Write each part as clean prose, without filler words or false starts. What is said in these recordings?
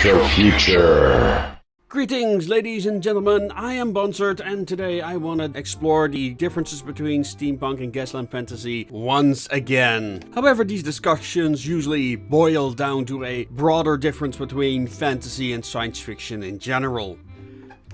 future. Greetings ladies and gentlemen, I am Bonsert and today I want to explore the differences between steampunk and gaslamp fantasy once again. However, these discussions usually boil down to a broader difference between fantasy and science fiction in general.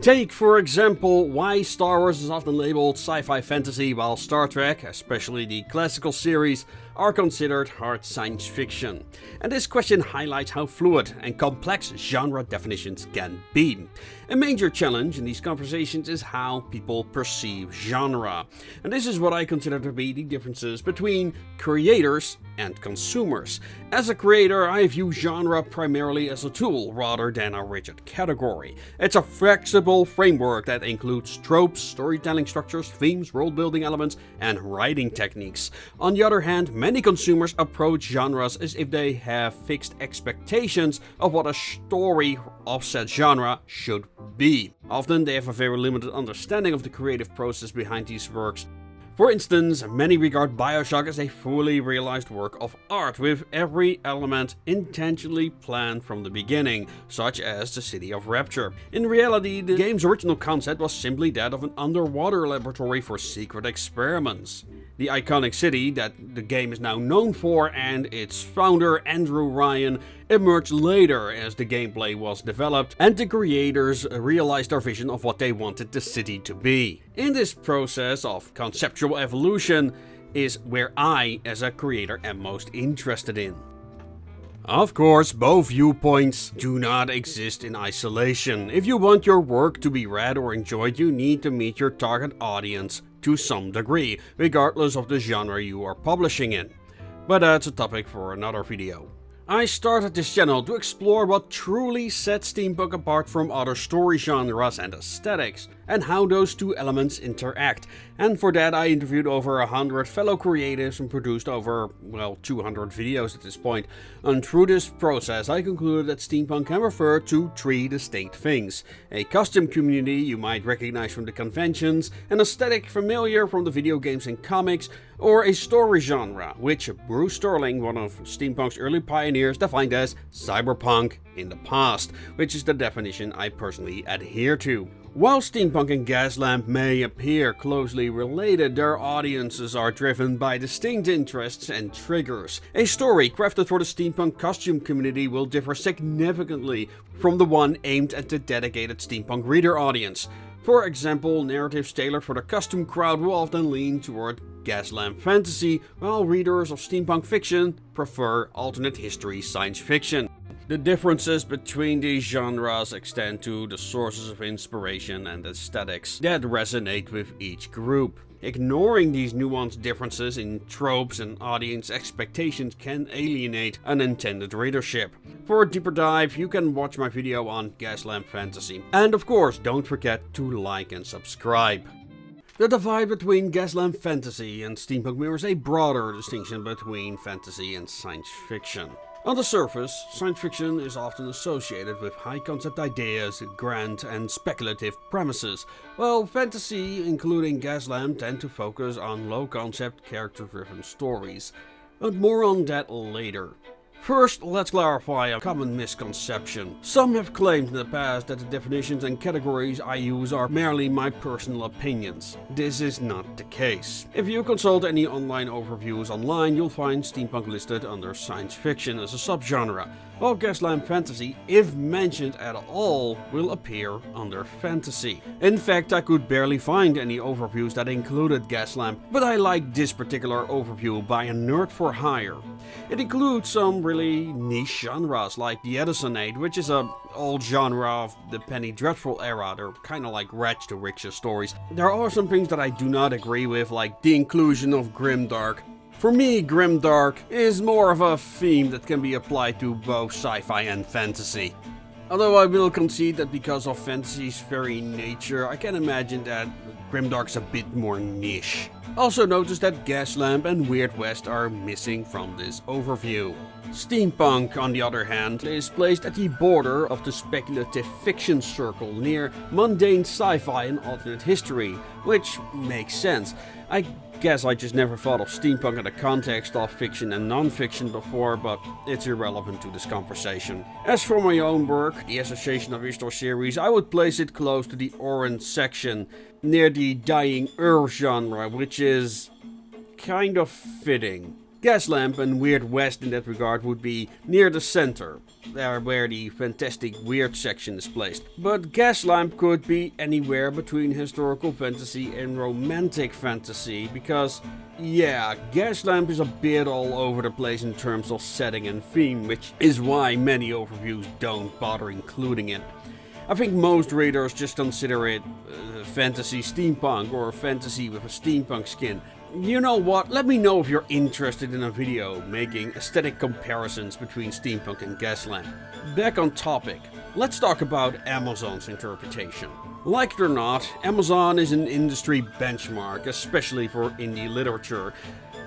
Take, for example, why Star Wars is often labeled sci-fi fantasy while Star Trek, especially the classical series, are considered hard science fiction. And this question highlights how fluid and complex genre definitions can be. A major challenge in these conversations is how people perceive genre. And this is what I consider to be the differences between creators and consumers. As a creator, I view genre primarily as a tool rather than a rigid category. It's a flexible framework that includes tropes, storytelling structures, themes, world-building elements, and writing techniques. On the other hand, many consumers approach genres as if they have fixed expectations of what a story of said genre should be. Often they have a very limited understanding of the creative process behind these works. For instance, many regard BioShock as a fully realized work of art, with every element intentionally planned from the beginning, such as the City of Rapture. In reality, the game's original concept was simply that of an underwater laboratory for secret experiments. The iconic city that the game is now known for and its founder, Andrew Ryan, emerged later as the gameplay was developed and the creators realized their vision of what they wanted the city to be. In this process of conceptual evolution is where I, as a creator, am most interested in. Of course, both viewpoints do not exist in isolation. If you want your work to be read or enjoyed, you need to meet your target audience to some degree, regardless of the genre you are publishing in. But that's a topic for another video. I started this channel to explore what truly sets steampunk apart from other story genres and aesthetics, and how those two elements interact. And for that I interviewed over 100 fellow creatives and produced over, 200 videos at this point. And through this process I concluded that steampunk can refer to three distinct things. A custom community you might recognize from the conventions, an aesthetic familiar from the video games and comics, or a story genre, which Bruce Sterling, one of steampunk's early pioneers, defined as cyberpunk in the past, which is the definition I personally adhere to. While steampunk and gaslamp may appear closely related, their audiences are driven by distinct interests and triggers. A story crafted for the steampunk costume community will differ significantly from the one aimed at the dedicated steampunk reader audience. For example, narratives tailored for the custom crowd will often lean toward gaslamp fantasy, while readers of steampunk fiction prefer alternate history science fiction. The differences between these genres extend to the sources of inspiration and aesthetics that resonate with each group. Ignoring these nuanced differences in tropes and audience expectations can alienate an intended readership. For a deeper dive, you can watch my video on gaslamp fantasy. And of course, don't forget to like and subscribe. The divide between gaslamp fantasy and steampunk mirrors a broader distinction between fantasy and science fiction. On the surface, science fiction is often associated with high-concept ideas, grand and speculative premises, while fantasy, including gaslamp, tend to focus on low-concept, character-driven stories. But more on that later. First, let's clarify a common misconception. Some have claimed in the past that the definitions and categories I use are merely my personal opinions. This is not the case. If you consult any online overviews online, you'll find steampunk listed under science fiction as a subgenre, while gaslamp fantasy, if mentioned at all, will appear under fantasy. In fact, I could barely find any overviews that included gaslamp, but I like this particular overview by a nerd for hire. It includes some really niche genres like the Edison Age, which is a old genre of the Penny Dreadful era. They're kinda like rags to riches stories. There are some things that I do not agree with, like the inclusion of grimdark. For me, grimdark is more of a theme that can be applied to both sci-fi and fantasy. Although I will concede that because of fantasy's very nature, I can imagine that grimdark's a bit more niche. Also notice that gaslamp and Weird West are missing from this overview. Steampunk, on the other hand, is placed at the border of the speculative fiction circle near mundane sci-fi and alternate history, which makes sense. I guess I just never thought of steampunk in the context of fiction and non-fiction before, but it's irrelevant to this conversation. As for my own work, the Association of Restore series, I would place it close to the orange section, near the dying Earth genre, which is kind of fitting. Gaslamp and Weird West in that regard would be near the center, there where the fantastic weird section is placed. But Gaslamp could be anywhere between historical fantasy and romantic fantasy, because yeah, Gaslamp is a bit all over the place in terms of setting and theme, which is why many overviews don't bother including it. I think most readers just consider it fantasy steampunk or fantasy with a steampunk skin. You know what, let me know if you're interested in a video making aesthetic comparisons between steampunk and Gaslamp. Back on topic, let's talk about Amazon's interpretation. Like it or not, Amazon is an industry benchmark, especially for indie literature.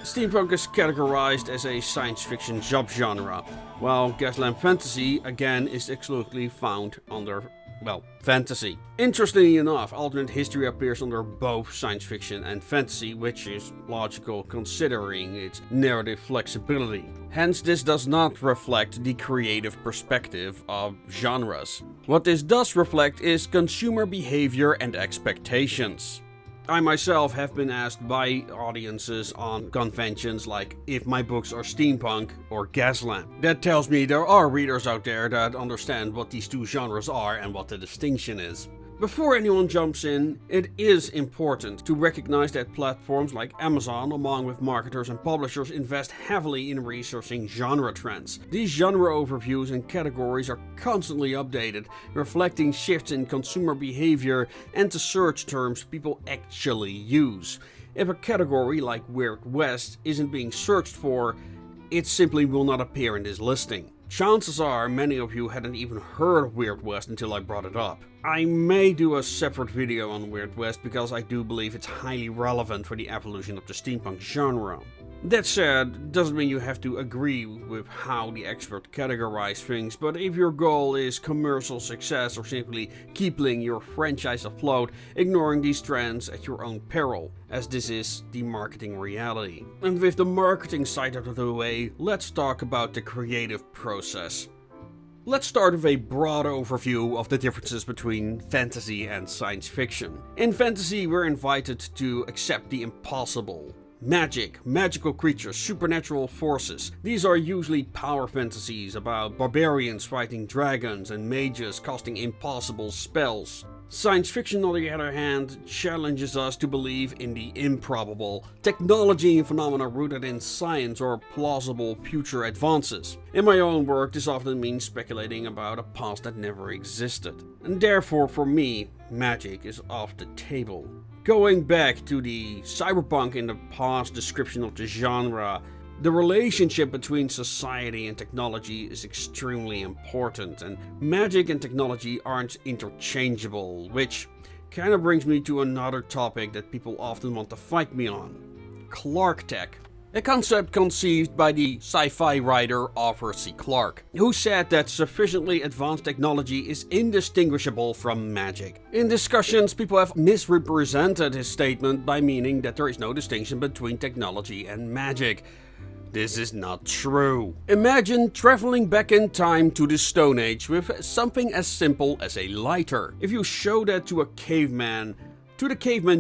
Steampunk is categorized as a science fiction subgenre, while Gaslamp Fantasy again is exclusively found under, well, fantasy. Interestingly enough, alternate history appears under both science fiction and fantasy, which is logical considering its narrative flexibility. Hence, this does not reflect the creative perspective of genres. What this does reflect is consumer behavior and expectations. I myself have been asked by audiences on conventions like if my books are steampunk or Gaslamp. That tells me there are readers out there that understand what these two genres are and what the distinction is. Before anyone jumps in, it is important to recognize that platforms like Amazon, along with marketers and publishers, invest heavily in researching genre trends. These genre overviews and categories are constantly updated, reflecting shifts in consumer behavior and the search terms people actually use. If a category like Weird West isn't being searched for, it simply will not appear in this listing. Chances are many of you hadn't even heard of Weird West until I brought it up. I may do a separate video on Weird West because I do believe it's highly relevant for the evolution of the steampunk genre. That said, doesn't mean you have to agree with how the expert categorize things, but if your goal is commercial success or simply keeping your franchise afloat, ignoring these trends at your own peril, as this is the marketing reality. And with the marketing side out of the way, let's talk about the creative process. Let's start with a broad overview of the differences between fantasy and science fiction. In fantasy, we're invited to accept the impossible. Magic, magical creatures, supernatural forces. These are usually power fantasies about barbarians fighting dragons and mages casting impossible spells. Science fiction, on the other hand, challenges us to believe in the improbable, technology and phenomena rooted in science or plausible future advances. In my own work, this often means speculating about a past that never existed. And therefore, for me, magic is off the table. Going back to the cyberpunk in the past description of the genre, the relationship between society and technology is extremely important, and magic and technology aren't interchangeable, which kind of brings me to another topic that people often want to fight me on: Clark Tech. A concept conceived by the sci-fi writer Arthur C. Clarke, who said that sufficiently advanced technology is indistinguishable from magic. In discussions, people have misrepresented his statement by meaning that there is no distinction between technology and magic. This is not true. Imagine traveling back in time to the Stone Age with something as simple as a lighter. If you show that to a caveman,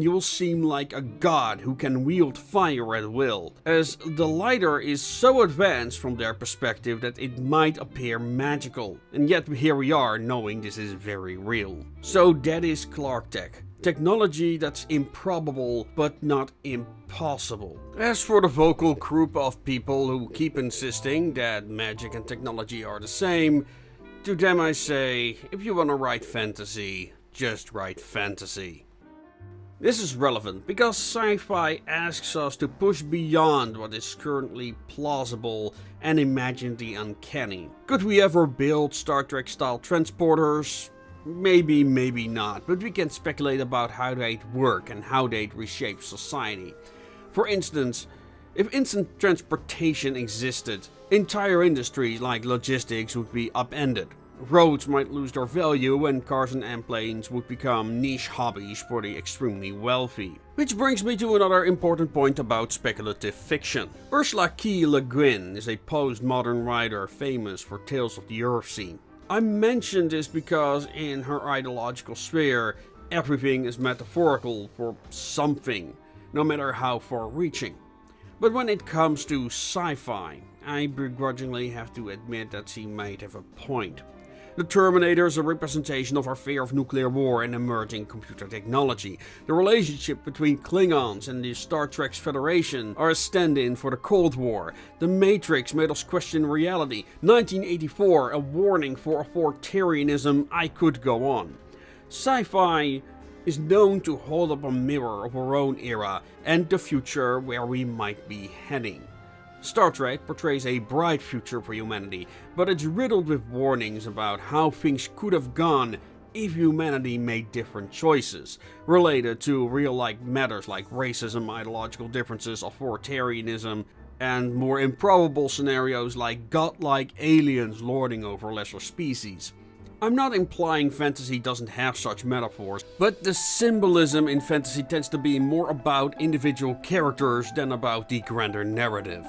you will seem like a god who can wield fire at will, as the lighter is so advanced from their perspective that it might appear magical. And yet here we are knowing this is very real. So that is Clark Tech. Technology that's improbable but not impossible. As for the vocal group of people who keep insisting that magic and technology are the same, to them I say, if you want to write fantasy, just write fantasy. This is relevant because sci-fi asks us to push beyond what is currently plausible and imagine the uncanny. Could we ever build Star Trek style transporters? Maybe, maybe not, but we can speculate about how they'd work and how they'd reshape society. For instance, if instant transportation existed, entire industries like logistics would be upended. Roads might lose their value and cars and airplanes would become niche hobbies for the extremely wealthy. Which brings me to another important point about speculative fiction. Ursula K. Le Guin is a postmodern writer famous for Tales of the Earthsea. I mention this because in her ideological sphere, everything is metaphorical for something, no matter how far-reaching. But when it comes to sci-fi, I begrudgingly have to admit that she might have a point. The Terminator is a representation of our fear of nuclear war and emerging computer technology. The relationship between Klingons and the Star Trek's Federation are a stand-in for the Cold War. The Matrix made us question reality. 1984, a warning for authoritarianism. I could go on. Sci-fi is known to hold up a mirror of our own era and the future where we might be heading. Star Trek portrays a bright future for humanity, but it's riddled with warnings about how things could have gone if humanity made different choices, related to real-life matters like racism, ideological differences, authoritarianism, and more improbable scenarios like godlike aliens lording over lesser species. I'm not implying fantasy doesn't have such metaphors, but the symbolism in fantasy tends to be more about individual characters than about the grander narrative.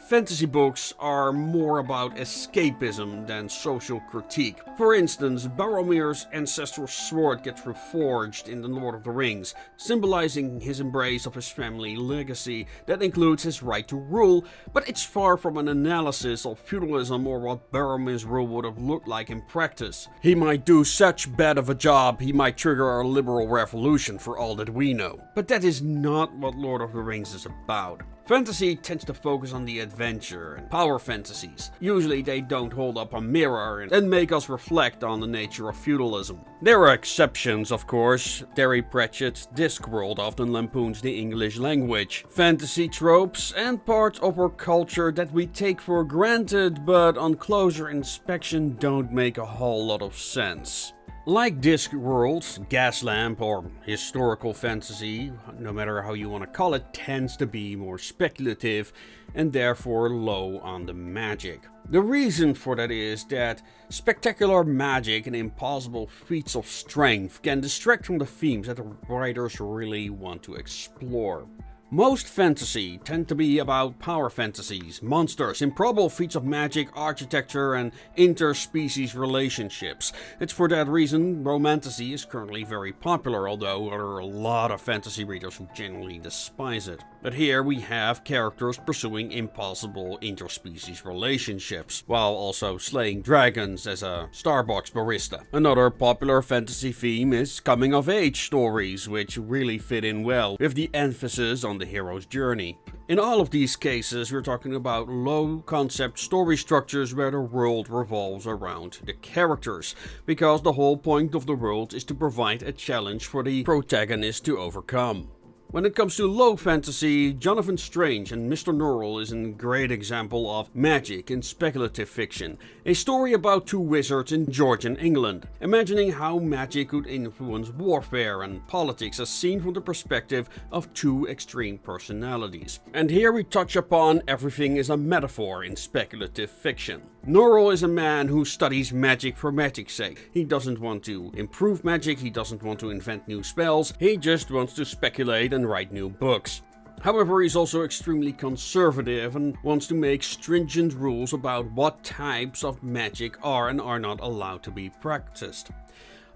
Fantasy books are more about escapism than social critique. For instance, Boromir's ancestral sword gets reforged in The Lord of the Rings, symbolizing his embrace of his family legacy that includes his right to rule, but it's far from an analysis of feudalism or what Boromir's rule would have looked like in practice. He might do such bad of a job, he might trigger a liberal revolution for all that we know. But that is not what Lord of the Rings is about. Fantasy tends to focus on the adventure and power fantasies. Usually they don't hold up a mirror and make us reflect on the nature of feudalism. There are exceptions, of course. Terry Pratchett's Discworld often lampoons the English language. Fantasy tropes and parts of our culture that we take for granted but on closer inspection don't make a whole lot of sense. Like Discworld, Gaslamp, or historical fantasy, no matter how you want to call it, tends to be more speculative and therefore low on the magic. The reason for that is that spectacular magic and impossible feats of strength can distract from the themes that the writers really want to explore. Most fantasy tend to be about power fantasies, monsters, improbable feats of magic, architecture, and interspecies relationships. It's for that reason romantasy is currently very popular, although there are a lot of fantasy readers who generally despise it. But here we have characters pursuing impossible interspecies relationships, while also slaying dragons as a Starbucks barista. Another popular fantasy theme is coming-of-age stories, which really fit in well with the emphasis on the hero's journey. In all of these cases, we're talking about low-concept story structures where the world revolves around the characters, because the whole point of the world is to provide a challenge for the protagonist to overcome. When it comes to low fantasy, Jonathan Strange and Mr. Norrell is a great example of magic in speculative fiction, a story about two wizards in Georgian England, imagining how magic could influence warfare and politics as seen from the perspective of two extreme personalities. And here we touch upon everything is a metaphor in speculative fiction. Norrell is a man who studies magic for magic's sake. He doesn't want to improve magic, he doesn't want to invent new spells, he just wants to speculate and write new books. However, he's also extremely conservative and wants to make stringent rules about what types of magic are and are not allowed to be practiced.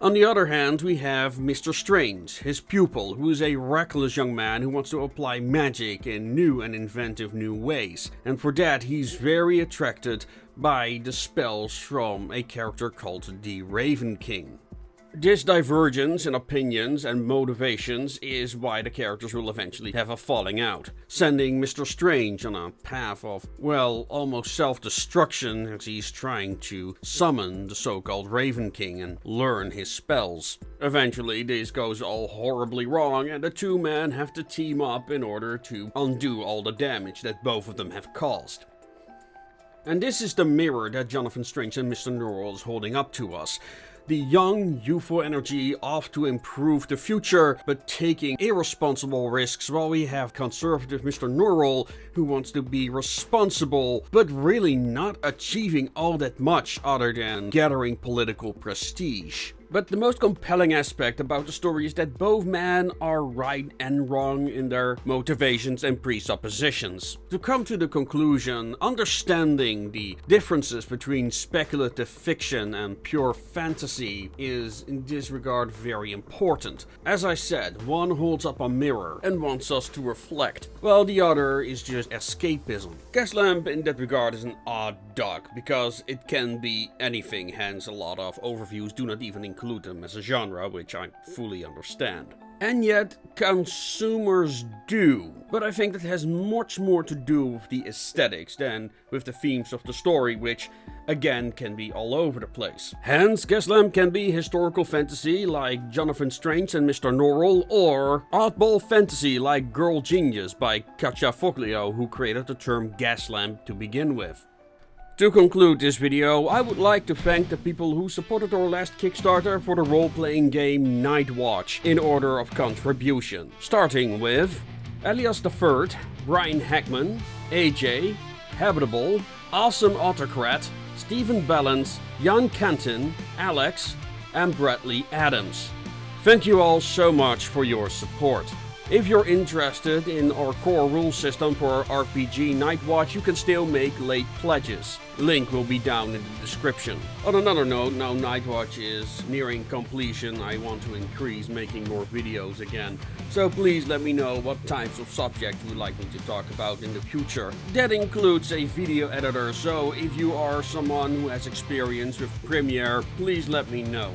On the other hand, we have Mr. Strange, his pupil, who is a reckless young man who wants to apply magic in new and inventive new ways. And for that, he's very attracted by the spells from a character called the Raven King. This divergence in opinions and motivations is why the characters will eventually have a falling out, sending Mr. Strange on a path of, well, almost self-destruction as he's trying to summon the so-called Raven King and learn his spells. Eventually, this goes all horribly wrong and the two men have to team up in order to undo all the damage that both of them have caused. And this is the mirror that Jonathan Strange and Mr. Norrell is holding up to us. the young, youthful energy off to improve the future, but taking irresponsible risks, while we have conservative Mr. Norrell, who wants to be responsible, but really not achieving all that much other than gathering political prestige. But the most compelling aspect about the story is that both men are right and wrong in their motivations and presuppositions. To come to the conclusion, understanding the differences between speculative fiction and pure fantasy is in this regard very important. As I said, one holds up a mirror and wants us to reflect, while the other is just escapism. Gaslamp in that regard is an odd duck, because it can be anything, hence a lot of overviews do not even include them as a genre, which I fully understand. And yet, consumers do. But I think that has much more to do with the aesthetics than with the themes of the story, which again can be all over the place. Hence, Gaslamp can be historical fantasy like Jonathan Strange and Mr. Norrell, or oddball fantasy like Girl Genius by Katja Foglio, who created the term Gaslamp to begin with. To conclude this video, I would like to thank the people who supported our last Kickstarter for the role-playing game Nightwatch in order of contribution. Starting with Elias III, Brian Hackman, AJ, Habitable, Awesome Autocrat, Stephen Balance, Jan Canton, Alex, and Bradley Adams. Thank you all so much for your support. If you're interested in our core rule system for our RPG Nightwatch, you can still make late pledges. Link will be down in the description. On another note, now Nightwatch is nearing completion, I want to increase making more videos again. So please let me know what types of subjects you would like me to talk about in the future. That includes a video editor, so if you are someone who has experience with Premiere, please let me know.